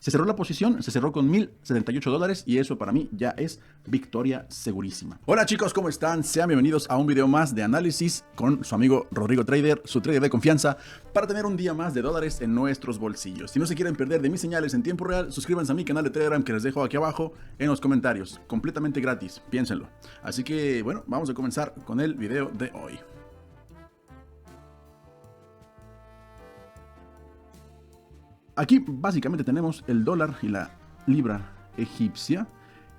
Se cerró la posición, se cerró con $1,078 y eso para mí ya es victoria segurísima. Hola chicos, ¿cómo están? Sean bienvenidos a un video más de análisis con su amigo Rodrigo Trader, su trader de confianza, para tener un día más de dólares en nuestros bolsillos. Si no se quieren perder de mis señales en tiempo real, suscríbanse a mi canal de Telegram que les dejo aquí abajo en los comentarios, completamente gratis, piénsenlo. Así que bueno, vamos a comenzar con el video de hoy. Aquí básicamente tenemos el dólar y la libra egipcia,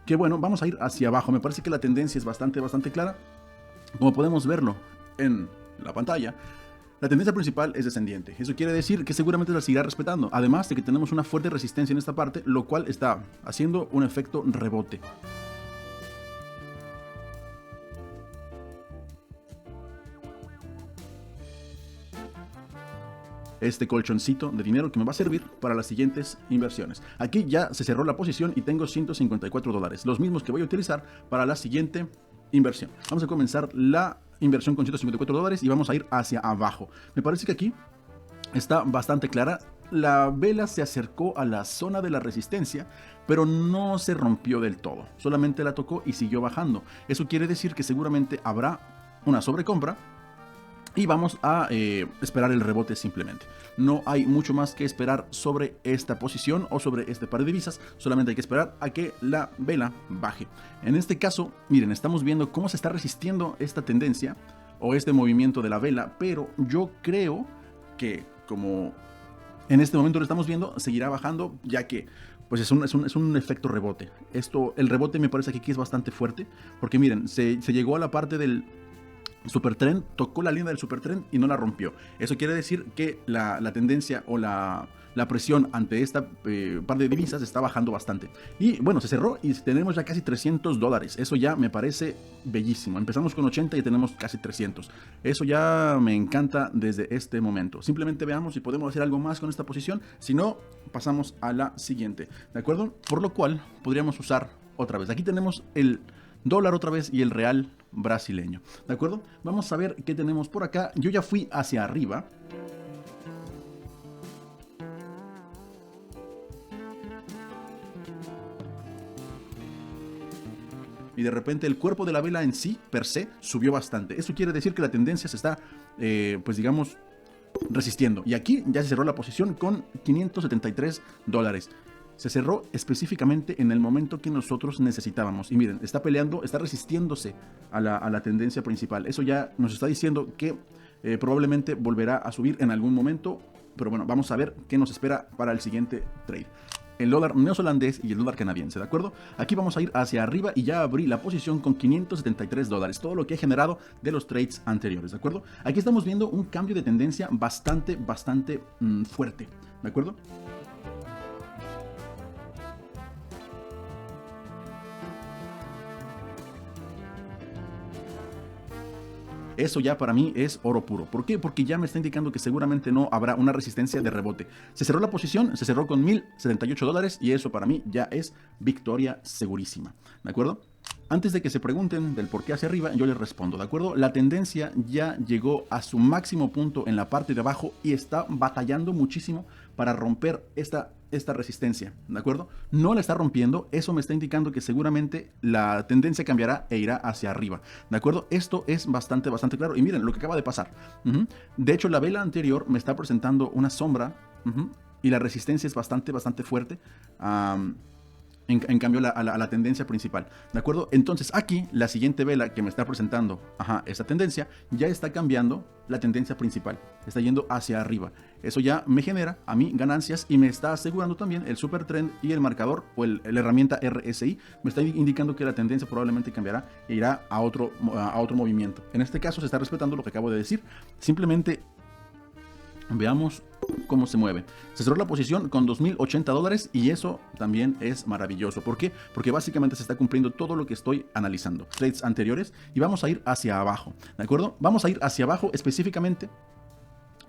que bueno, vamos a ir hacia abajo. Me parece que la tendencia es bastante clara. Como podemos verlo en la pantalla, la tendencia principal es descendiente. Eso quiere decir que seguramente la seguirá respetando. Además de que tenemos una fuerte resistencia en esta parte, lo cual está haciendo un efecto rebote. Este colchoncito de dinero que me va a servir para las siguientes inversiones. Aquí ya se cerró la posición y tengo $154, los mismos que voy a utilizar para la siguiente inversión. Vamos a comenzar la inversión con $154 y vamos a ir hacia abajo. Me parece que aquí está bastante clara. La vela se acercó a la zona de la resistencia, pero no se rompió del todo. Solamente la tocó y siguió bajando. Eso quiere decir que seguramente habrá una sobrecompra y vamos a esperar el rebote simplemente. No hay mucho más que esperar sobre esta posición o sobre este par de divisas. Solamente hay que esperar a que la vela baje. En este caso, miren, estamos viendo cómo se está resistiendo esta tendencia o este movimiento de la vela. Pero yo creo que como en este momento lo estamos viendo, seguirá bajando, ya que pues es un efecto rebote. El rebote me parece que aquí es bastante fuerte. Porque miren, se llegó a la parte del Supertrend, tocó la línea del Supertrend y no la rompió. Eso quiere decir que la tendencia o la presión ante esta par de divisas está bajando bastante. Y bueno, se cerró y tenemos ya casi $300. Eso ya me parece bellísimo. Empezamos con 80 y tenemos casi 300. Eso ya me encanta desde este momento. Simplemente veamos si podemos hacer algo más con esta posición. Si no, pasamos a la siguiente. ¿De acuerdo? Por lo cual podríamos usar otra vez. Aquí tenemos el dólar otra vez y el real brasileño. ¿De acuerdo? Vamos a ver qué tenemos por acá. Yo ya fui hacia arriba. Y de repente el cuerpo de la vela en sí, per se, subió bastante. Eso quiere decir que la tendencia se está, pues digamos, resistiendo. Y aquí ya se cerró la posición con $573. Se cerró específicamente en el momento que nosotros necesitábamos. Y miren, está peleando, está resistiéndose a la tendencia principal. Eso ya nos está diciendo que probablemente volverá a subir en algún momento. Pero bueno, vamos a ver qué nos espera para el siguiente trade. El dólar neozelandés y el dólar canadiense, ¿de acuerdo? Aquí vamos a ir hacia arriba y ya abrí la posición con $573. Todo lo que he generado de los trades anteriores, ¿de acuerdo? Aquí estamos viendo un cambio de tendencia bastante fuerte, ¿de acuerdo? Eso ya para mí es oro puro. ¿Por qué? Porque ya me está indicando que seguramente no habrá una resistencia de rebote. Se cerró la posición, se cerró con $1,078 y eso para mí ya es victoria segurísima. ¿De acuerdo? Antes de que se pregunten del por qué hacia arriba, yo les respondo, ¿de acuerdo? La tendencia ya llegó a su máximo punto en la parte de abajo y está batallando muchísimo para romper esta resistencia, ¿de acuerdo? No la está rompiendo, eso me está indicando que seguramente la tendencia cambiará e irá hacia arriba, ¿de acuerdo? Esto es bastante claro y miren lo que acaba de pasar. De hecho, la vela anterior me está presentando una sombra y la resistencia es bastante fuerte. En cambio a la tendencia principal, ¿de acuerdo? Entonces aquí la siguiente vela que me está presentando esta tendencia ya está cambiando la tendencia principal, está yendo hacia arriba. Eso ya me genera a mí ganancias y me está asegurando también el super trend y el marcador o la herramienta RSI me está indicando que la tendencia probablemente cambiará e irá a otro movimiento. En este caso se está respetando lo que acabo de decir. Simplemente veamos cómo se mueve. Se cerró la posición con $2,080 y eso también es maravilloso. ¿Por qué? Porque básicamente se está cumpliendo todo lo que estoy analizando. Trades anteriores y vamos a ir hacia abajo, ¿de acuerdo? Vamos a ir hacia abajo específicamente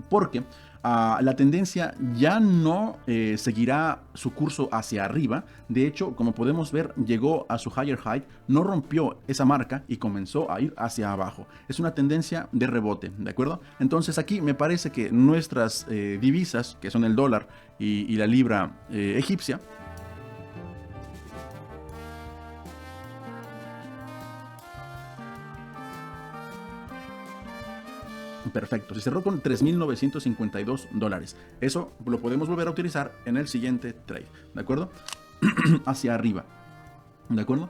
porque la tendencia ya no seguirá su curso hacia arriba. De hecho, como podemos ver, llegó a su higher high, no rompió esa marca y comenzó a ir hacia abajo. Es una tendencia de rebote, ¿de acuerdo? Entonces aquí me parece que nuestras divisas, que son el dólar y la libra egipcia, perfecto, se cerró con 3.952 dólares. Eso lo podemos volver a utilizar en el siguiente trade, ¿de acuerdo? Hacia arriba, ¿de acuerdo?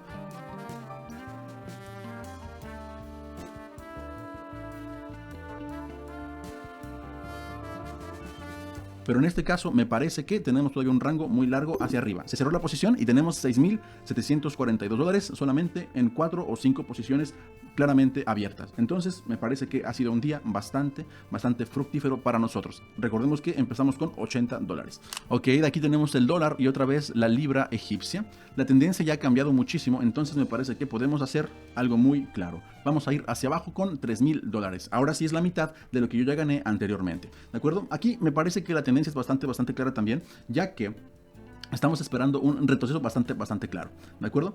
Pero en este caso me parece que tenemos todavía un rango muy largo hacia arriba. Se cerró la posición y tenemos 6.742 dólares solamente en 4 o 5 posiciones claramente abiertas. Entonces me parece que ha sido un día bastante fructífero para nosotros. Recordemos que empezamos con 80 dólares. Ok, de aquí tenemos el dólar y otra vez la libra egipcia. La tendencia ya ha cambiado muchísimo, entonces me parece que podemos hacer algo muy claro. Vamos a ir hacia abajo con 3.000 dólares. Ahora sí es la mitad de lo que yo ya gané anteriormente. ¿De acuerdo? Aquí me parece que la tendencia es bastante clara también, ya que estamos esperando un retroceso bastante claro. ¿De acuerdo?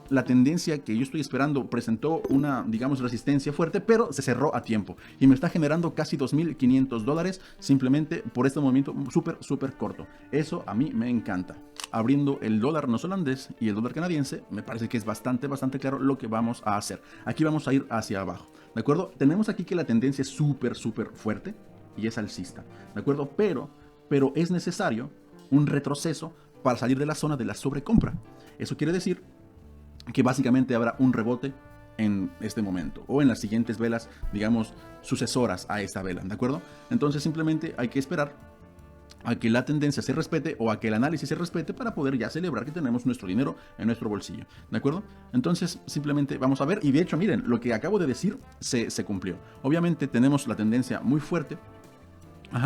La tendencia que yo estoy esperando presentó una, digamos, resistencia fuerte, pero se cerró a tiempo y me está generando casi 2.500 dólares simplemente por este movimiento súper corto. Eso a mí me encanta. Abriendo el dólar neozelandés y el dólar canadiense, me parece que es bastante claro lo que vamos a hacer. Aquí vamos a ir hacia abajo, ¿de acuerdo? Tenemos aquí que la tendencia es súper fuerte y es alcista, ¿de acuerdo? Pero es necesario un retroceso para salir de la zona de la sobrecompra. Eso quiere decir que básicamente habrá un rebote en este momento o en las siguientes velas, digamos, sucesoras a esta vela, ¿de acuerdo? Entonces simplemente hay que esperar a que la tendencia se respete o a que el análisis se respete para poder ya celebrar que tenemos nuestro dinero en nuestro bolsillo, ¿de acuerdo? Entonces simplemente vamos a ver, y de hecho miren, lo que acabo de decir se cumplió. Obviamente tenemos la tendencia muy fuerte,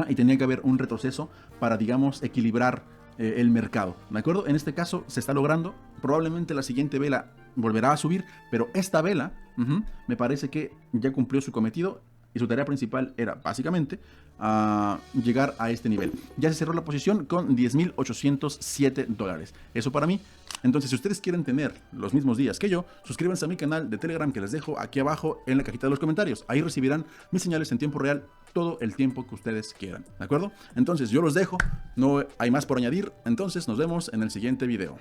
y tenía que haber un retroceso para, digamos, equilibrar el mercado, ¿de acuerdo? En este caso se está logrando. Probablemente la siguiente vela volverá a subir, pero esta vela me parece que ya cumplió su cometido y su tarea principal era básicamente llegar a este nivel. Ya se cerró la posición con 10.807 dólares. Eso para mí. Entonces, si ustedes quieren tener los mismos días que yo, suscríbanse a mi canal de Telegram que les dejo aquí abajo en la cajita de los comentarios. Ahí recibirán mis señales en tiempo real todo el tiempo que ustedes quieran, ¿de acuerdo? Entonces yo los dejo, no hay más por añadir, entonces nos vemos en el siguiente video.